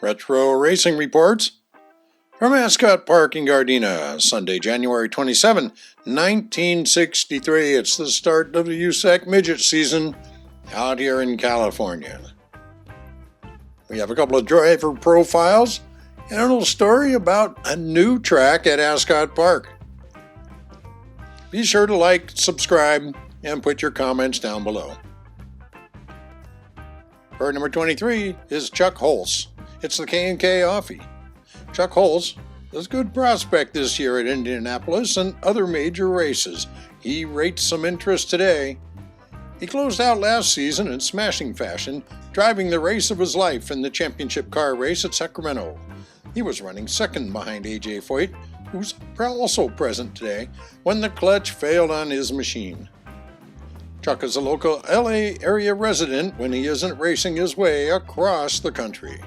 Retro Racing Reports from Ascot Park in Gardena, Sunday, January 27, 1963. It's the start of the USAC midget season out here in California. We have a couple of driver profiles and a little story about a new track at Ascot Park. Be sure to like, subscribe, and put your comments down below. Car number 23 is Chuck Hulse. It's the K&K Offie. Chuck Hulse is a good prospect this year at Indianapolis and other major races. He rates some interest today. He closed out last season in smashing fashion, driving the race of his life in the championship car race at Sacramento. He was running second behind A.J. Foyt, who's also present today, when the clutch failed on his machine. Chuck is a local LA area resident when he isn't racing his way across the country.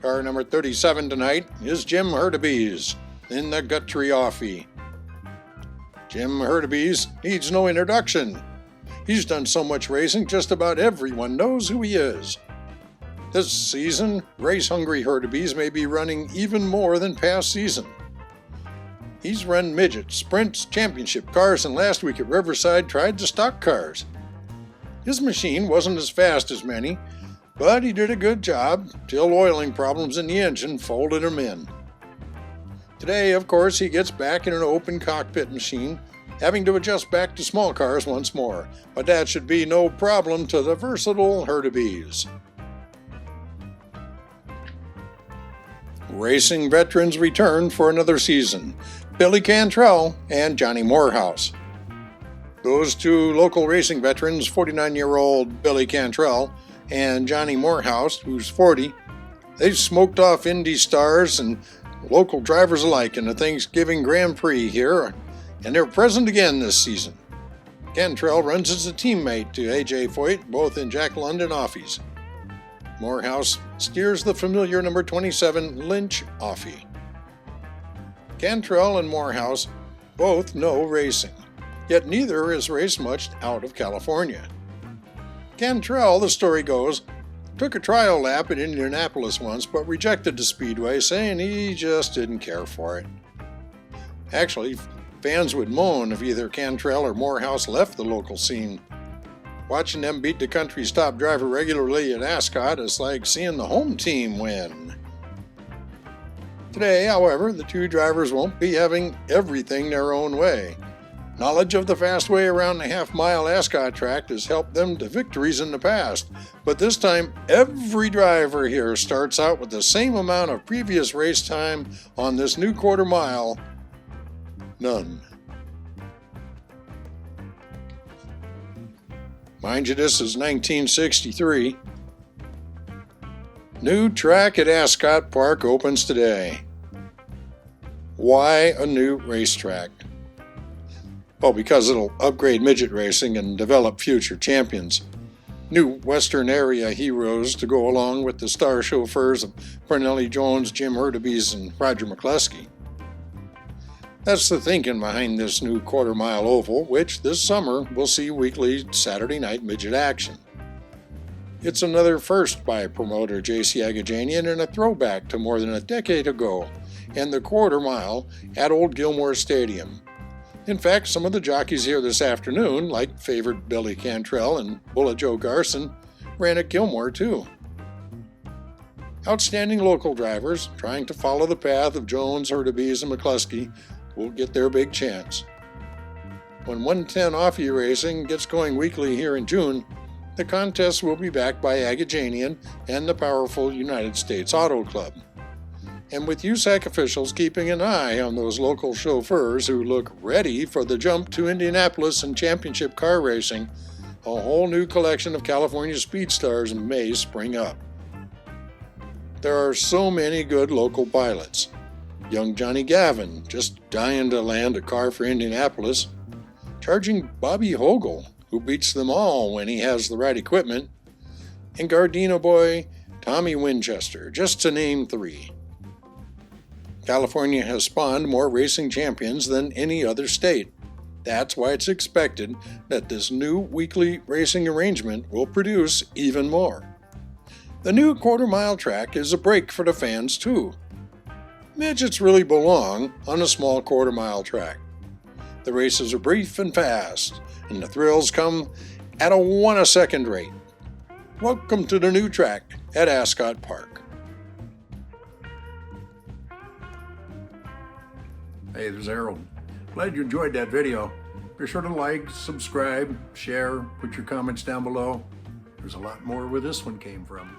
Car number 37 tonight is Jim Hurtubise in the Guthrie Offie. Jim Hurtubise needs no introduction. He's done so much racing, just about everyone knows who he is. This season, race-hungry Hurtubise may be running even more than past season. He's run midgets, sprints, championship cars, and last week at Riverside tried the stock cars. His machine wasn't as fast as many, but he did a good job till oiling problems in the engine folded him in. Today, of course, he gets back in an open cockpit machine, having to adjust back to small cars once more, but that should be no problem to the versatile Hurtubise. Racing veterans return for another season, Billy Cantrell and Johnny Morehouse. Those two local racing veterans, 49-year-old Billy Cantrell and Johnny Morehouse, who's 40, they've smoked off Indy stars and local drivers alike in the Thanksgiving Grand Prix here, and they're present again this season. Cantrell runs as a teammate to A.J. Foyt, both in Jack London Offies. Morehouse steers the familiar number 27 Lynch Offie. Cantrell and Morehouse both know racing, yet neither has raced much out of California. Cantrell, the story goes, took a trial lap at Indianapolis once but rejected the speedway, saying he just didn't care for it. Actually, fans would moan if either Cantrell or Morehouse left the local scene. Watching them beat the country's top driver regularly at Ascot is like seeing the home team win. Today, however, the two drivers won't be having everything their own way. Knowledge of the fast way around the half-mile Ascot track has helped them to victories in the past, but this time every driver here starts out with the same amount of previous race time on this new quarter mile. None. Mind you, this is 1963. New track at Ascot Park opens today. Why a new racetrack? Well, because it'll upgrade midget racing and develop future champions. New Western area heroes to go along with the star chauffeurs of Parnelli Jones, Jim Hurtubise, and Roger McCluskey. That's the thinking behind this new quarter-mile oval, which this summer will see weekly Saturday night midget action. It's another first by promoter J.C. Agajanian and a throwback to more than a decade ago, and the quarter mile at Old Gilmore Stadium. In fact, some of the jockeys here this afternoon, like favorite Billy Cantrell and Bullet Joe Garson, ran at Gilmore too. Outstanding local drivers, trying to follow the path of Jones, Hurtubise, and McCluskey, will get their big chance. When 110 Offie Racing gets going weekly here in June, the contest will be backed by Agajanian and the powerful United States Auto Club. And with USAC officials keeping an eye on those local chauffeurs who look ready for the jump to Indianapolis and championship car racing, a whole new collection of California speed stars may spring up. There are so many good local pilots. Young Johnny Gavin, just dying to land a car for Indianapolis. Charging Bobby Hogle, who beats them all when he has the right equipment. And Gardena boy Tommy Winchester, just to name three. California has spawned more racing champions than any other state. That's why it's expected that this new weekly racing arrangement will produce even more. The new quarter-mile track is a break for the fans too. Midgets really belong on a small quarter-mile track. The races are brief and fast, and the thrills come at a 1-a-second rate. Welcome to the new track at Ascot Park. Hey, there's Harold. Glad you enjoyed that video. Be sure to like, subscribe, share, put your comments down below. There's a lot more where this one came from.